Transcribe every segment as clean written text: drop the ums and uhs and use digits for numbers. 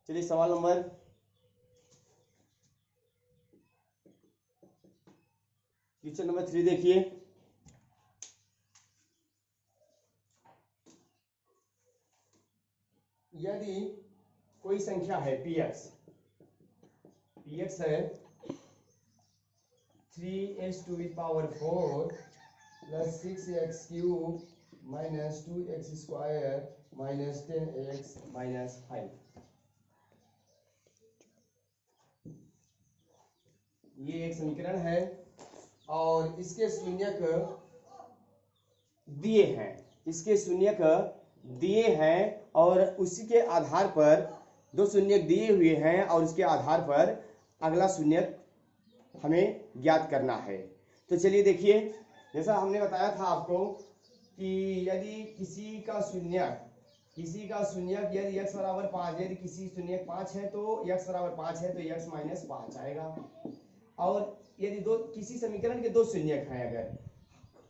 चलिए सवाल number question number 3 देखिए। यदि कोई संख्या है px है 3x⁴ plus 6x³ minus 2x² minus 10x minus 5। ये एक समीकरण है और इसके शून्यक दिए हैं, इसके शून्यक दिए हैं और उसी के आधार पर दो शून्यक दिए हुए हैं और उसके आधार पर अगला शून्यक हमें ज्ञात करना है। तो चलिए देखिए, जैसा हमने बताया था आपको कि यदि किसी का शून्यक यदि x बराबर 5, यदि किसी शून्यक 5 है तो x बराबर 5 है तो x माइनस 5 आएगा। और यदि किसी समीकरण के दो शून्यक हैं, अगर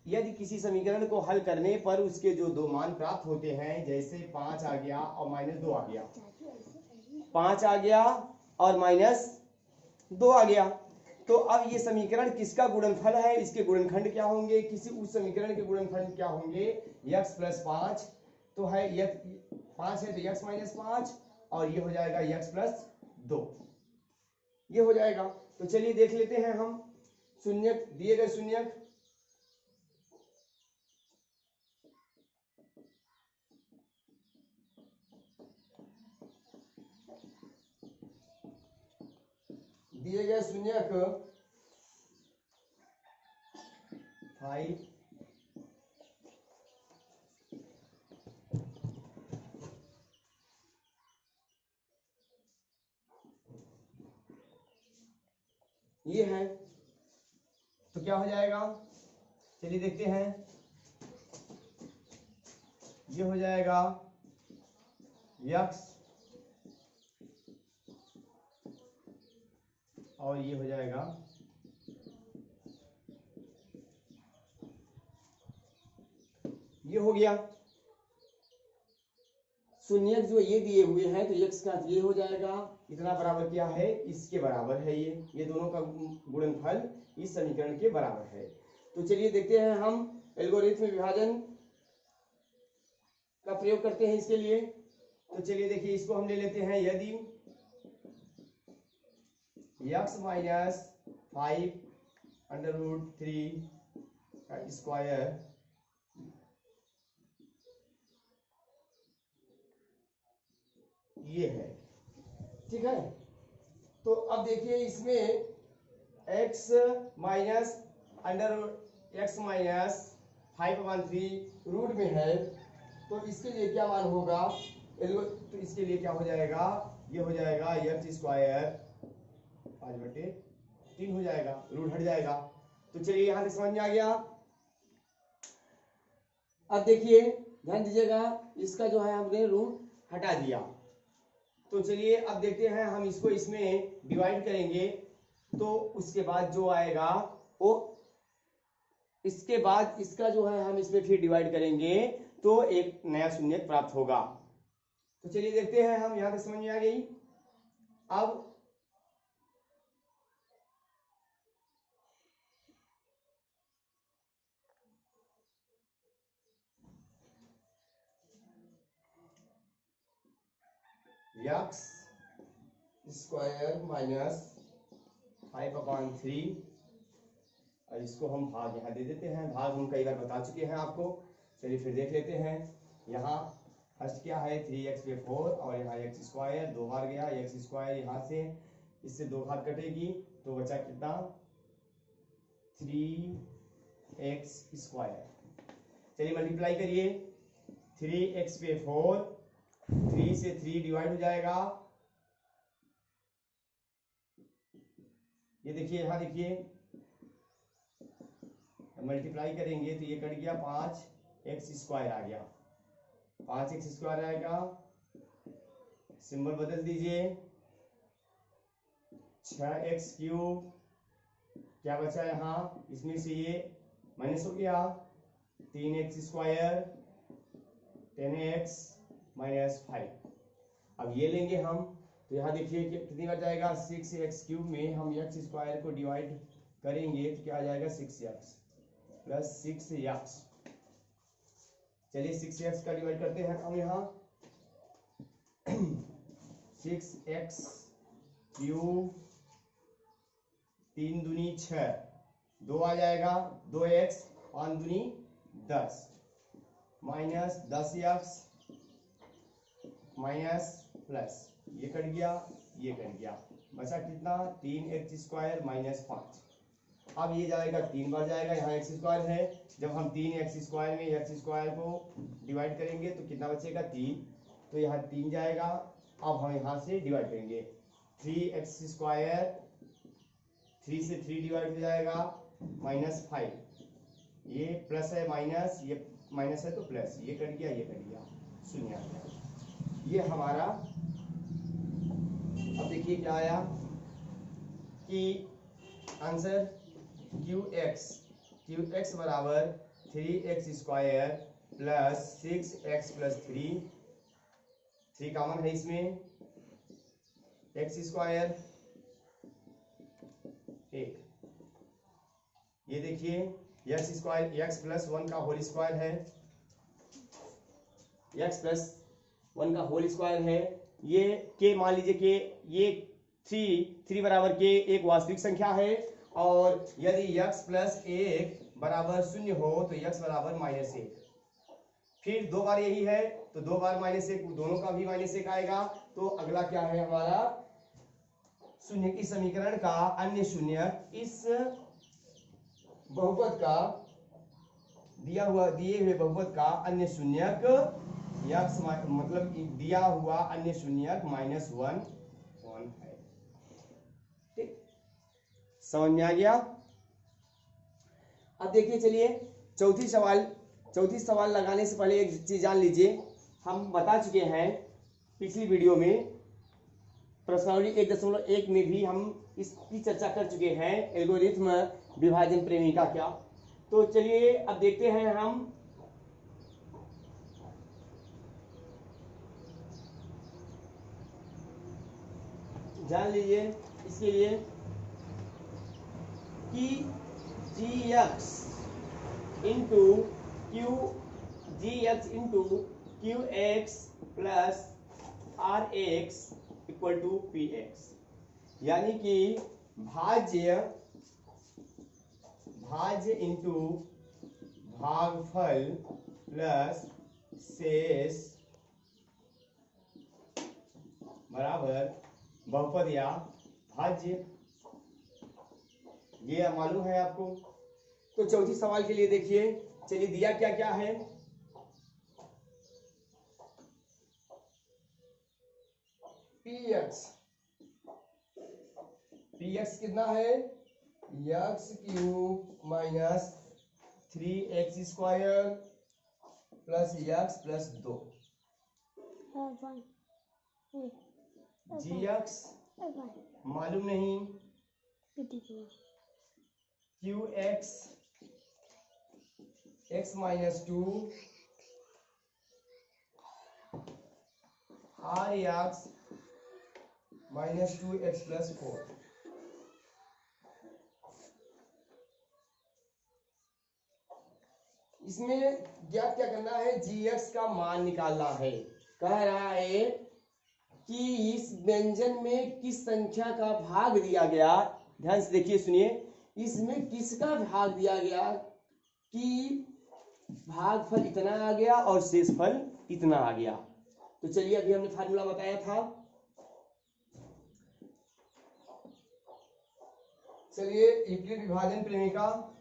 यदि किसी समीकरण को हल करने पर उसके जो दो मान प्राप्त होते हैं, जैसे 5 आ गया और माइनस 2 आ गया, 5 आ गया और माइनस 2 आ गया, तो अब ये समीकरण किसका गुणनफल है, इसके गुणनखंड क्या होंगे, किसी उस समीकरण के गुणनखंड क्या होंगे, x प्लस 5 तो है 5 है तो x माइनस 5 और ये हो जाएगा x प्लस 2, ये हो जाएगा। तो चलिए देख लेते हैं हम शून्यक, दिए गए शून्यक शून्यक 5 ये है, तो क्या हो जाएगा, चलिए देखते हैं। ये हो जाएगा x और ये हो जाएगा ये हो गया शून्यक जो ये दिए हुए हैं, तो x का ये हो जाएगा, इतना बराबर क्या है, इसके बराबर है, ये दोनों का गुणनफल इस समीकरण के बराबर है। तो चलिए देखते हैं, हम एल्गोरिथम विभाजन का प्रयोग करते हैं इसके लिए। तो चलिए देखिए, इसको हम ले लेते हैं, यदि x माइनस 5√3 का स्क्वायर ये है, ठीक है। तो अब देखिए इसमें x माइनस 5/3 रूट में है, तो इसके लिए क्या मान होगा, तो इसके लिए क्या हो जाएगा, ये हो जाएगा x² 5/3 हो जाएगा, रूट हट जाएगा। तो चलिए यहां से समझ में आ गया। अब देखिए ध्यान दीजिएगा, इसका जो है हमने रूट हटा दिया। तो चलिए अब देखते हैं, हम इसको इसमें डिवाइड करेंगे तो उसके बाद जो आएगा वो, इसके बाद इसका जो है हम इसमें फिर डिवाइड करेंगे तो एक नया शून्य प्राप्त होगा। तो चलिए देखते हैं, हम यहां तक समझ में आ गई। अब x² माइनस 5/3 और इसको हम भाग यहाँ दे देते हैं, भाग हम कई बार बता चुके हैं आपको। चलिए फिर देख लेते हैं, यहाँ फर्स्ट क्या है 3x/4 और यहाँ x², 2 बार गया x², यहाँ से इससे 2 घात कटेगी तो बचा कितना 3x²। चलिए मल्टीप्लाई करिए, 3x/4, 3 से 3 डिवाइड हो जाएगा, ये देखिए यहाँ देखिए मल्टीप्लाई करेंगे तो ये कट गया, 5x² आ गया, 5x² आएगा, सिंबल बदल दीजिए, 6x³ क्या बचा यहाँ, इसमें से ये माइनस हो गया, 3x², 10x माइनस 5। अब ये लेंगे हम तो यहाँ देखिए कि कितनी बार जाएगा, 6x³ में हम x² को डिवाइड करेंगे तो क्या आ जाएगा, 6x प्लस 6x। चलिए 6x का डिवाइड करते हैं हम यहाँ 6x³ 3 दूनी 6, 2 आ जाएगा, 2x 5 दूनी 10 माइनस 10x माइनस प्लस ये कट गया, ये कट गया, बचा कितना, 3x² माइनस 5। अब ये जाएगा 3 बार जाएगा, यहाँ x² है, जब हम 3x² में x² को डिवाइड करेंगे तो कितना बचेगा, 3, तो यहाँ 3 जाएगा। अब हम यहाँ से डिवाइड करेंगे 3x², 3 से 3 डिवाइड हो जाएगा माइनस 5, ये प्लस है माइनस, ये माइनस है तो प्लस, ये कट गया, ये कट गया, शून्य आ गया। ये हमारा, अब देखिए क्या आया कि आंसर QX बराबर 3x² plus 6x plus 3 common है इसमें, x², एक, ये देखिए x प्लस 1 का होल स्क्वायर है, x प्लस 1 का होल स्क्वायर है। ये के मान लीजिए कि ये 3 बराबर के एक वास्तविक संख्या है, और यदि x प्लस 1 बराबर 0 हो तो x बराबर -1। फिर 2 बार यही है तो 2 बार -1, दोनों का भी -1 आएगा। तो अगला क्या है हमारा, शून्य की समीकरण का अन्य शून्य, इस बहुपद का दिए हुए बहुपद का अन्य शून्यक x मतलब दिया हुआ अन्य शून्यक -1 है। ठीक, समझ में आ गया। अब देखिए, चलिए चौथी सवाल लगाने से पहले एक चीज जान लीजिए, हम बता चुके हैं पिछली वीडियो में, प्रश्नावली 1.1 में भी हम इसकी चर्चा कर चुके हैं, एल्गोरिथ्म विभाजन प्रेमिका क्या। तो चलिए अब देखते हैं, हम जान लीजिए इसके लिए कि gx इंटू qx प्लस rx इक्वल टू px, यानी कि भाज्य इंटू भागफल प्लस शेष बराबर बहुपद या भाज्य, ये मालूम है आपको। तो चौथी सवाल के लिए देखिए, चलिए दिया क्या क्या है, px कितना है, x³ minus 3x² plus x plus 2, gx मालूम नहीं, qx x minus 2 rx minus 2x plus 4। इसमें ज्ञात क्या करना है, gx का मान निकालना है। कह रहा है कि इस व्यंजन में किस संख्या का भाग दिया गया, ध्यान से देखिए सुनिए, इसमें किसका भाग दिया गया कि भागफल इतना आ गया और शेषफल इतना आ गया। तो चलिए अभी हमने फार्मूला बताया था, चलिए यूक्लिड विभाजन प्रेमिका,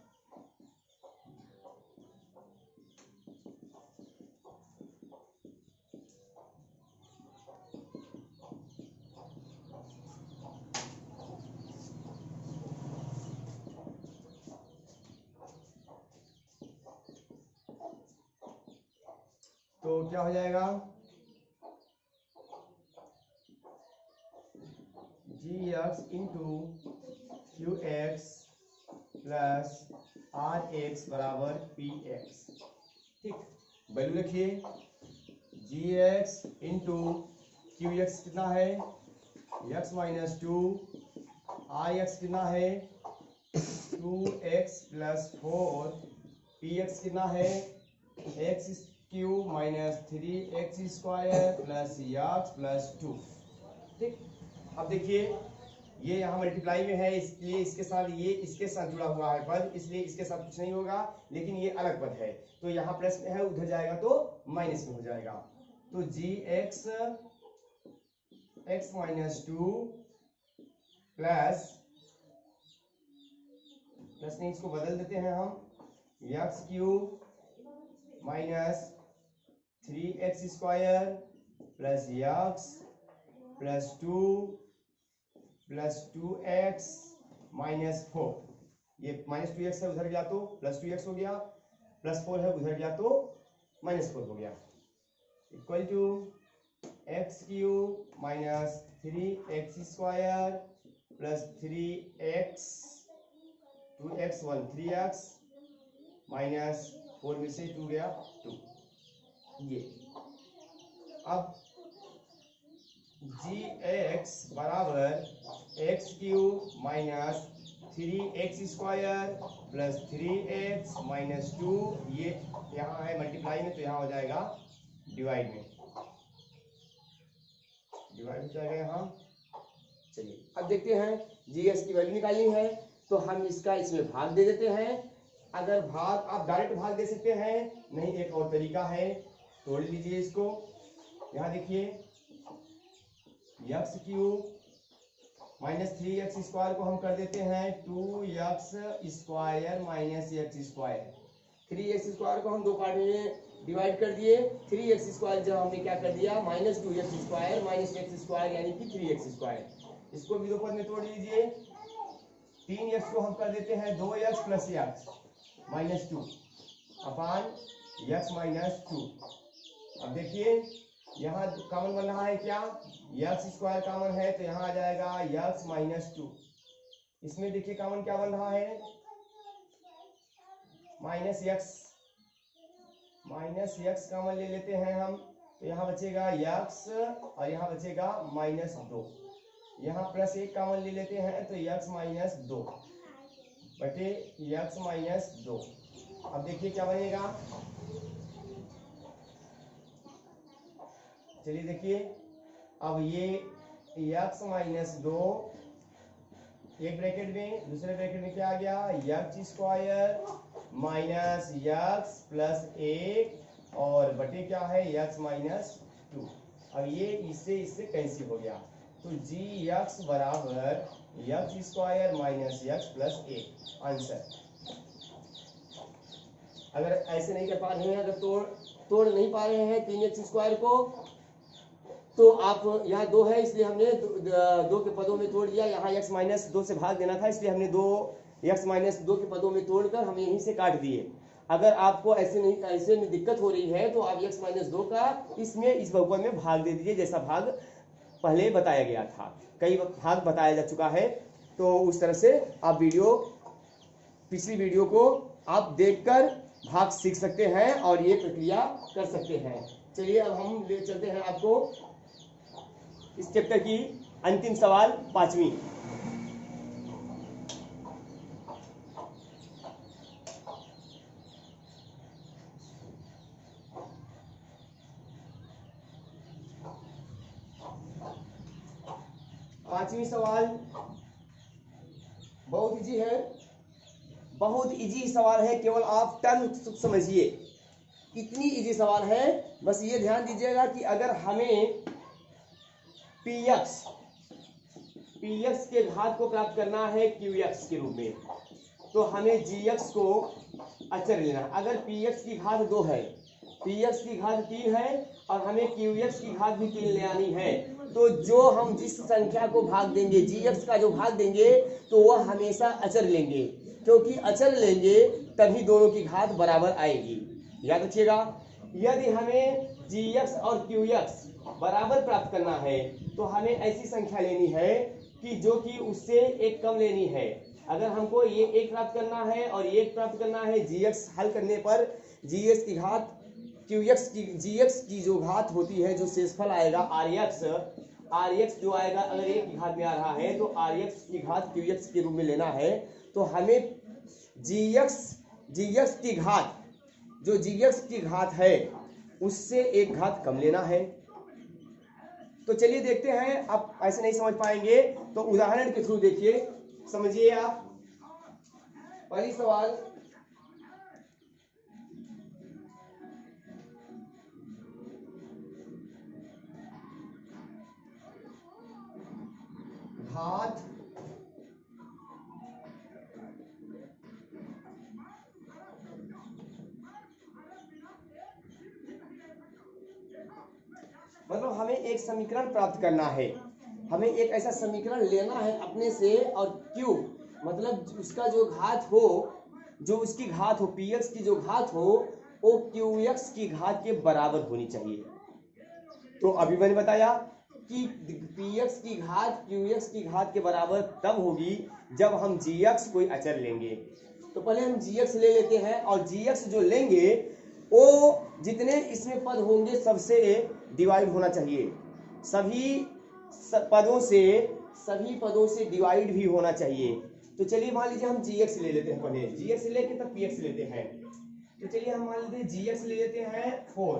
तो क्या हो जाएगा, gx इंटू qx प्लस rx बराबर px। ठीक, वैल्यू रखिए, gx इंटू qx कितना है x माइनस 2 आई एक्स कितना है 2x प्लस 4 पी एक्स कितना है x cube minus 3x square plus x plus 2। ठीक, अब देखिए ये यहाँ मल्टीप्लाई में है, इसलिए इसके साथ ये इसके साथ जुड़ा हुआ है पद, इसलिए इसके साथ कुछ नहीं होगा, लेकिन ये अलग पद है तो यहाँ प्लस में है, उधर जाएगा तो माइनस में हो जाएगा। तो जी एक्स एक्स माइनस 2 प्लस नहीं, इसको बदल देते हैं हम x cube minus 3x square plus x plus 2 plus 2x minus 4। ये माइनस 2x है उधर गया तो प्लस 2x हो गया, प्लस 4 है उधर गया तो माइनस 4 हो गया, equal to x cube minus 3x square plus 3x 2x 1 3x minus 4 में से 2 गया 2। ये अब जी एक्स बराबर x cube minus 3x square plus 3x minus 2, ये यहाँ है मल्टीप्लाई में तो यहाँ हो जाएगा डिवाइड में, डिवाइड हो जाएगा यहाँ। चलिए अब देखते हैं जी एक्स की वैल्यू निकालनी है तो हम इसका इसमें भाग दे देते हैं। अगर भाग आप डायरेक्ट भाग दे सकते हैं, नहीं एक और तरीका है, तोड़ लीजिए इसको। यहाँ देखिए x cube minus 3x square को हम कर देते हैं 2x square minus x square. 3x square को हम दो पार्ट में डिवाइड कर दिए, 3x स्क्वायर जब हमने क्या कर दिया minus 2x square minus x square यानी कि 3x स्क्वायर। इसको भी दो पद में तोड़ लीजिए, 3x को हम कर देते हैं 2x प्लस x माइनस 2 अपान x माइनस 2। अब देखिए यहाँ कॉमन बन रहा है क्या, एक्स स्क्वायर कॉमन है तो यहाँ आ जाएगा एक्स माइनस 2। इसमें देखिए कॉमन क्या बन रहा है माइनस एक्स कॉमन ले लेते हैं हम तो यहाँ बचेगा एक्स और यहाँ बचेगा माइनस 2। यहाँ प्लस 1 कॉमन ले लेते हैं तो एक्स माइनस 2 बटे एक्स माइनस 2। अब देखिए क्या बनेगा, चलिए देखिए अब ये x माइनस 2 एक ब्रैकेट में, दूसरे ब्रैकेट में क्या आ गया x square minus x plus 1 और बटे क्या है एक्स माइनस 2। अब ये इससे कैंसिल हो गया तो जी एक्स बराबर x square minus x plus 1 answer. अगर ऐसे नहीं कर पा रहे हैं, अगर तोड़ नहीं पा रहे हैं 3x स्क्वायर को तो आप यहाँ 2 है इसलिए हमने दो के पदों में तोड़ दिया, यहाँ x माइनस 2 से भाग देना था इसलिए हमने 2x माइनस 2 के पदों में तोड़कर हम यहीं से काट दिए। अगर आपको ऐसे में दिक्कत हो रही है तो आप x माइनस 2 का इस बहुपद में भाग दे दीजिए, जैसा भाग पहले बताया गया था, कई भाग बताया जा चुका है। तो उस तरह से आप पिछली वीडियो को आप देखकर भाग सीख सकते हैं और ये प्रक्रिया कर सकते हैं। चलिए अब हम ले चलते हैं आपको इस चैप्टर की अंतिम सवाल 5वीं। पांचवी सवाल बहुत इजी है, बहुत इजी सवाल है, केवल आप टर्म समझिए, इतनी इजी सवाल है। बस ये ध्यान दीजिएगा कि अगर हमें px के घात को प्राप्त करना है qx के रूप में तो हमें gx को अचर लेना। अगर px की घात 2 है, px की घात 3 है और हमें qx की घात भी 3 ले आनी है तो जो हम जिस संख्या को भाग देंगे gx का जो भाग देंगे तो वह हमेशा अचर लेंगे, क्योंकि अचर लेंगे तभी दोनों की घात बराबर आएगी। याद रखिएगा, यदि हमें gx और qx बराबर प्राप्त करना है तो हमें ऐसी संख्या लेनी है कि जो कि उससे एक कम लेनी है। अगर हमको ये एक प्राप्त करना है और ये एक प्राप्त करना है, gx हल करने पर gx की घात gx की जो घात होती है, जो शेषफल आएगा rx आर एक्स जो आएगा, अगर एक की घात में आ रहा है तो आर एक्स की घात क्यू एक्स के रूप में लेना है। तो हमें जी एक्स की घात, जो जी एक्स की घात है उससे एक घात कम लेना है। तो चलिए देखते हैं। आप ऐसे नहीं समझ पाएंगे तो उदाहरण के थ्रू देखिए, समझिए आप। पहली सवाल, घात मतलब हमें एक समीकरण प्राप्त करना है, हमें एक ऐसा समीकरण लेना है अपने से, और क्यू मतलब उसका जो घात हो, जो उसकी घात हो, पी एक्स की जो घात हो वो क्यू एक्स की घात के बराबर होनी चाहिए। तो अभी मैंने बताया कि पी एक्स की घात क्यू एक्स की घात के बराबर तब होगी जब हम जी एक्स कोई अचर लेंगे। तो पहले हम जी एक्स ले लेते हैं, और जी एक्स जो लेंगे वो जितने इसमें पद होंगे सबसे डिवाइड होना चाहिए, सभी पदों से डिवाइड भी होना चाहिए। तो चलिए मान लीजिए हम जी एक्स ले लेते हैं, पहले जी एक्स लेके तब पी एक्स लेते हैं। तो चलिए हम मान लेते हैं जी एक्स ले लेते हैं 4,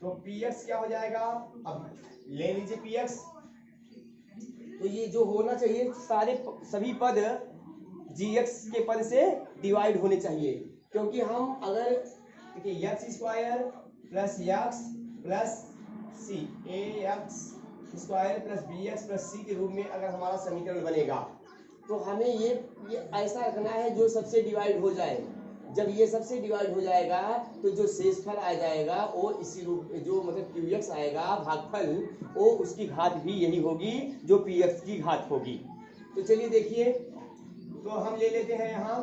तो पी एक्स क्या हो जाएगा, अब ले लीजिए पी एक्स। तो ये जो होना चाहिए सभी पद जी एक्स के पद से डिवाइड होने चाहिए, क्योंकि हम अगर देखिए x square plus x plus c, a x square plus b x plus c के रूप में अगर हमारा समीकरण बनेगा तो हमें ये ऐसा रखना है जो सबसे डिवाइड हो जाए। जब ये सबसे डिवाइड हो जाएगा तो जो शेषफल आ जाएगा वो इसी रूप, जो मतलब क्यू एक्स आएगा भागफल, वो उसकी घात भी यही होगी जो पी एक्स की घात होगी। तो चलिए देखिए, तो हम ले लेते हैं यहाँ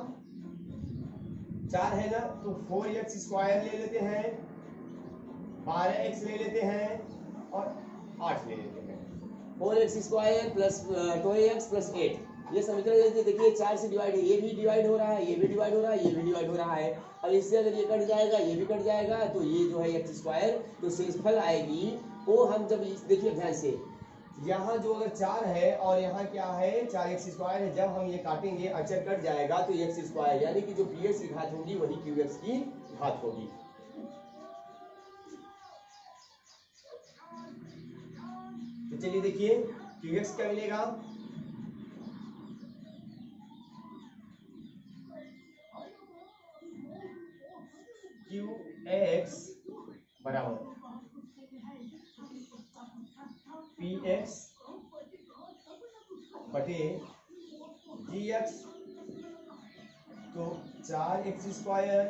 4 है ना, तो 4x स्क्वायर ले लेते हैं, 12x ले लेते हैं और 8 ले लेते हैं। 4x square plus 2x plus 8 ये समीकरण लेते हैं। देखिए 4 से डिवाइड है, ये भी डिवाइड हो रहा है, ये भी डिवाइड हो रहा है, ये भी डिवाइड हो रहा है, और इससे अगर ये कट जाएगा ये भी कट जाएगा, तो ये जो है x स्क्वायर, तो शेषफल आएगी वो हम जब देखिए ध्यान से, यहाँ जो अगर 4 है और यहाँ क्या है 4x स्क्वायर है, जब हम ये काटेंगे अचर कट जाएगा तो x स्क्वायर, यानी कि जो पी एक्स की घात होगी वही क्यू एक्स की घात होगी। तो चलिए देखिए क्यू एक्स क्या मिलेगा, क्यू एक्स बराबर पी एक्स बटे जी एक्स, तो 4x square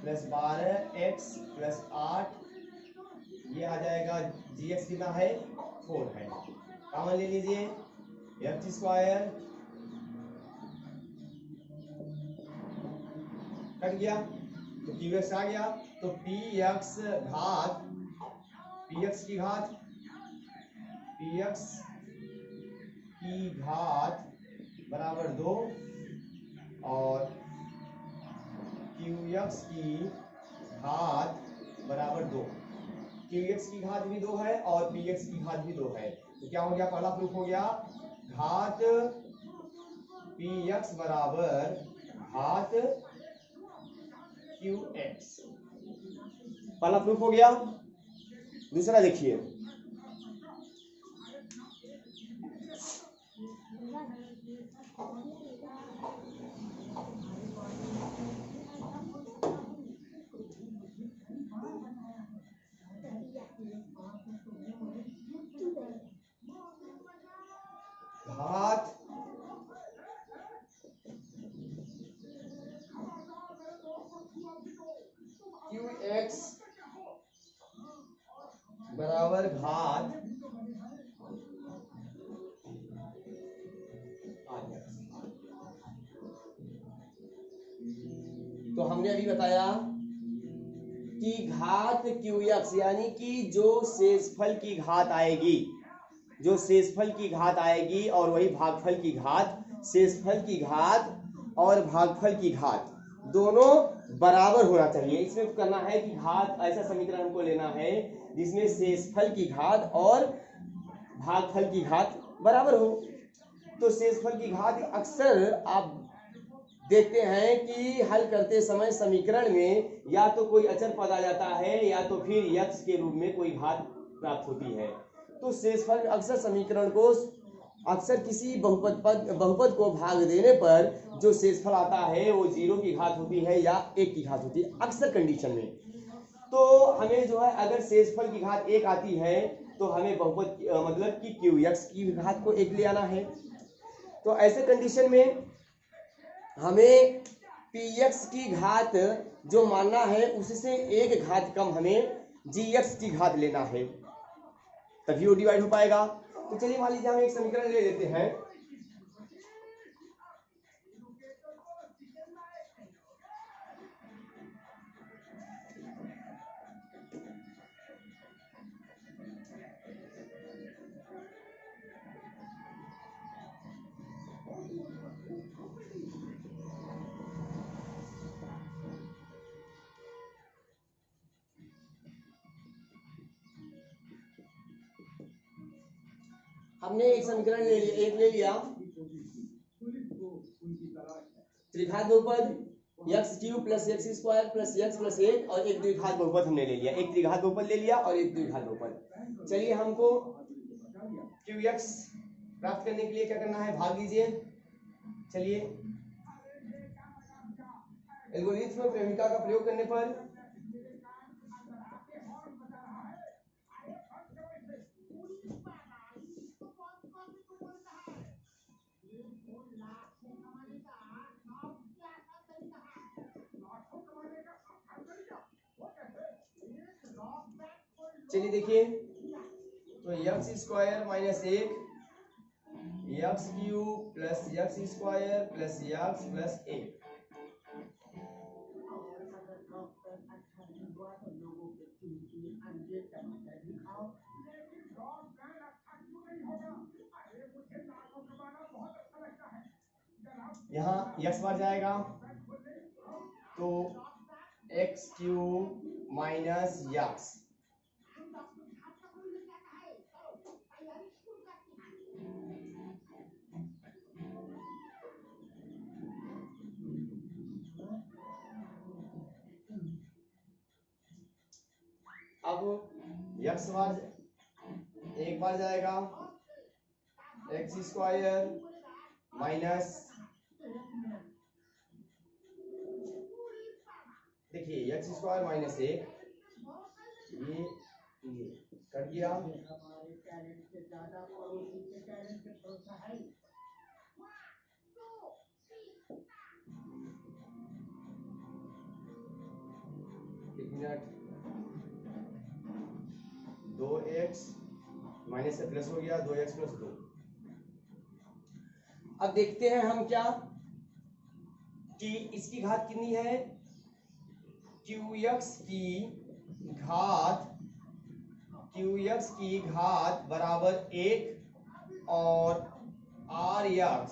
plus 12x plus 8, ये आ जाएगा जी एक्स कितना है 4 है, कॉमन ले लीजिए एक्स स्क्वायर कट गया तो क्यू एक्स आ गया, तो पी एक्स की घात बराबर 2 और क्यू एक्स की घात बराबर 2। क्यू एक्स की घात भी 2 है और पी एक्स की घात भी 2 है, तो क्या हो गया, पहला प्रूफ हो गया घात पी एक्स बराबर घात क्यू एक्स, पहला प्रूफ हो गया। दूसरा देखिए, घात क्यू एक्स बराबर घात तो हमने अभी बताया कि घात क्यू एक्स यानी कि जो शेषफल की घात आएगी, जो शेषफल की घात आएगी और वही भागफल की घात, शेषफल की घात और भागफल की घात दोनों बराबर होना चाहिए। इसमें करना है कि घात, ऐसा समीकरण हमको लेना है जिसमें शेषफल की घात और भागफल की घात बराबर हो। तो शेषफल की घात अक्सर आप देखते हैं कि हल करते समय समीकरण में या तो कोई अचर पद आ जाता है या तो फिर यक्ष के रूप में कोई घात प्राप्त होती है। तो शेषफल अक्सर समीकरण को अक्सर किसी बहुपद को भाग देने पर जो शेषफल आता है वो 0 की घात होती है या 1 की घात होती है अक्सर कंडीशन में। तो हमें जो है अगर शेषफल की घात 1 आती है तो हमें बहुपद मतलब कि क्यूएक्स की घात को 1 ले आना है। तो ऐसे कंडीशन में हमें पीएक्स की घात जो मानना है उससे 1 घात कम हमें जीएक्स की घात लेना है, तभी वो डिवाइड हो पाएगा। तो चलिए मान लीजिए हम एक समीकरण ले लेते हैं। हमने एक समीकरण ले लिया त्रिघात बहुपद x cube plus x square plus x plus 1 और एक द्विघात बहुपद हमने ले लिया, एक त्रिघात बहुपद ले लिया और एक द्विघात बहुपद। चलिए हमको क्यू एक्स प्राप्त करने के लिए क्या करना है, भाग लीजिए। चलिए एल्गोरिथ्म प्रेमिका का प्रयोग करने पर चलिए देखिए तो x square minus 1 x cube plus x square plus x plus 1 यहाँ एक्स बार जाएगा तो एक्स क्यूब माइनस एक्स अब एक्स बार एक बार जाएगा एक्स स्क्वायर माइनस, देखिए एक्स स्क्वायर माइनस 1 ये कट गया, एक मिनट, 2x माइनस से प्लस हो गया 2x प्लस 2। अब देखते हैं हम क्या कि इसकी घात कितनी है, qx की घात बराबर 1 और rx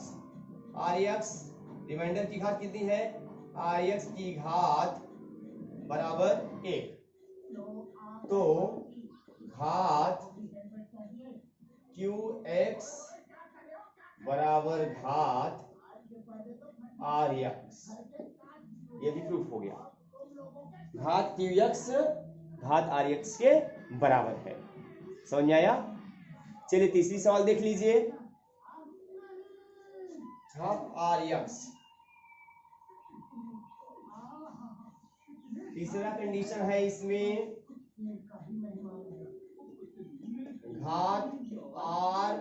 रिमाइंडर की घात कितनी है, rx की घात बराबर 1। तो घात qx बराबर घात rx, ये भी प्रूफ हो गया, घात qx घात rx के बराबर है। समझ में आया? चलिए तीसरी सवाल देख लीजिए, घात rx, तीसरा कंडीशन है इसमें घात r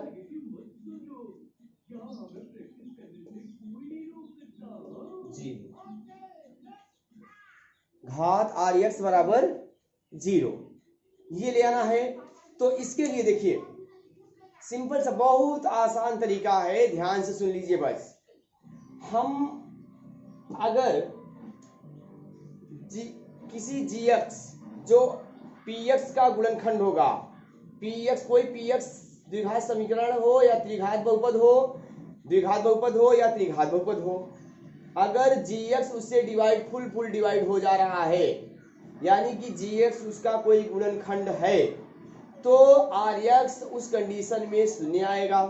जी, घात rx बराबर 0 ये ले आना है। तो इसके लिए देखिए सिंपल सा बहुत आसान तरीका है, ध्यान से सुन लीजिए बस। हम अगर किसी gx जो px का गुणनखंड होगा, px कोई px द्विघात समीकरण हो या त्रिघात बहुपद हो, द्विघात बहुपद हो या त्रिघात बहुपद हो, अगर gx उससे फुल डिवाइड हो जा रहा है, यानी कि gx उसका कोई गुणनखंड है, तो आर एक्स उस कंडीशन में शून्य आएगा।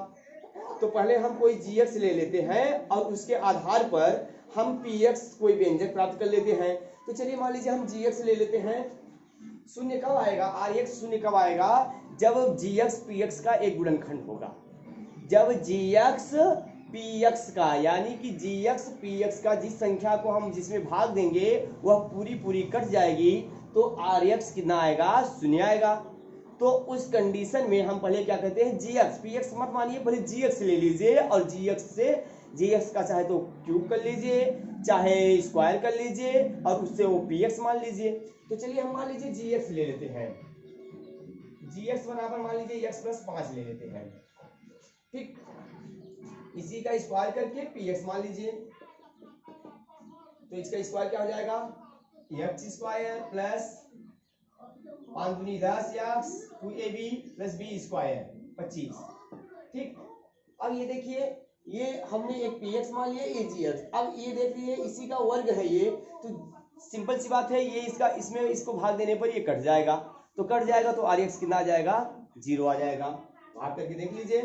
तो पहले हम कोई जी एक्स ले लेते हैं और उसके आधार पर हम पी एक्स कोई व्यंजक प्राप्त कर लेते हैं। तो चलिए मान लीजिए हम जी एक्स ले लेते हैं। शून्य कब आएगा, आर एक्स शून्य कब आएगा, जब जी एक्स पी एक्स का एक गुणनखंड होगा। जब जी एक्स पी एक्स का, यानी कि जी एक्स पी एक्स का जिस संख्या को हम जिसमें भाग देंगे वह पूरी पूरी कट जाएगी, तो आर एक्स कितना आएगा, शून्य आएगा। तो उस कंडीशन में हम पहले क्या कहते हैं, जी एक्स पी एक्स मत मानिए, पहले जी एक्स ले लीजिए और जी एक्स से जी एक्स का चाहे तो क्यूब कर लीजिए चाहे स्क्वायर कर लीजिए और उससे वो पी एक्स मान लीजिए। तो चलिए हम मान लीजिए जी एक्स ले लेते हैं। जी एक्स बराबर मान लीजिए एक्स प्लस 5 ले लेते हैं, ठीक। इसी का स्क्वायर करके पी एक्स मान लीजिए, तो इसका स्क्वायर क्या हो जाएगा, एक्स स्क्वायर प्लस 5 दूनी 10 x 2ab plus B square 25, ठीक। अब ये देखिए, ये हमने एक पी एक्स मान लिया, ये जी एक्स। अब ये देख लीजिए इसी का वर्ग है ये, तो सिंपल सी बात है, ये इसका इसमें इसको भाग देने पर ये कट जाएगा। तो कट जाएगा तो आर एक्स कितना आ जाएगा, 0 आ जाएगा। भाग करके देख लीजिए,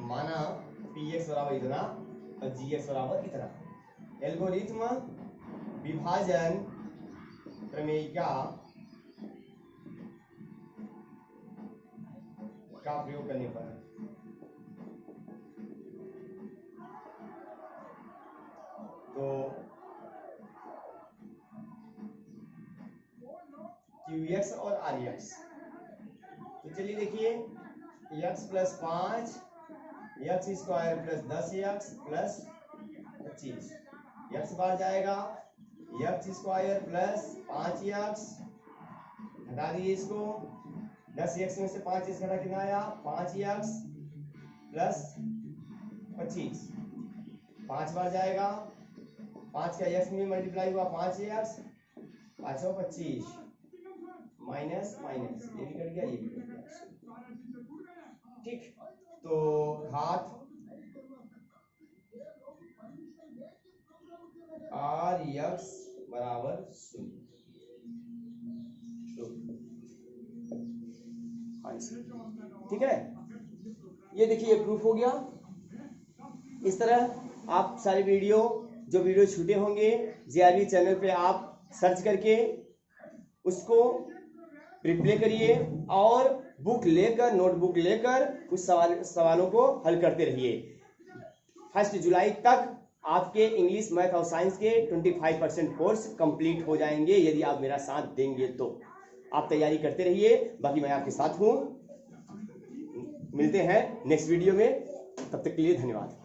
माना पी एक्स बराबर इतना और जी एक्स बराबर इतना। एल्गोरिथ्म विभाजन प्रमेयिका का प्रयोग करने पर तो क्यू एक्स और आर एक्स, तो चलिए देखिए x plus 5 x square plus 10 x plus 25, x बाहर जाएगा, एक्स स्क्वायर प्लस 5 एक्स, हटा दीजिए इसको, 10 एक्स में से 5 एक्स घटा कितना आया, 5 एक्स प्लस 25, 5 बार जाएगा, 5 का एक्स में मल्टीप्लाई हुआ 5 एक्स, 5 और 25 माइनस माइनस, ये भी कट गया ये भी कट गया, ठीक। तो घात आर एक्स बराबर 0। ठीक है, ये देखिए प्रूफ हो गया। इस तरह आप सारे वीडियो जो वीडियो छूटे होंगे जेआरबी चैनल पे आप सर्च करके उसको रिप्ले करिए और बुक लेकर नोटबुक लेकर उस सवालों को हल करते रहिए। 1 जुलाई तक आपके इंग्लिश मैथ और साइंस के 25% कोर्स कंप्लीट हो जाएंगे यदि आप मेरा साथ देंगे तो। आप तैयारी करते रहिए, बाकी मैं आपके साथ हूँ। मिलते हैं नेक्स्ट वीडियो में, तब तक के लिए धन्यवाद।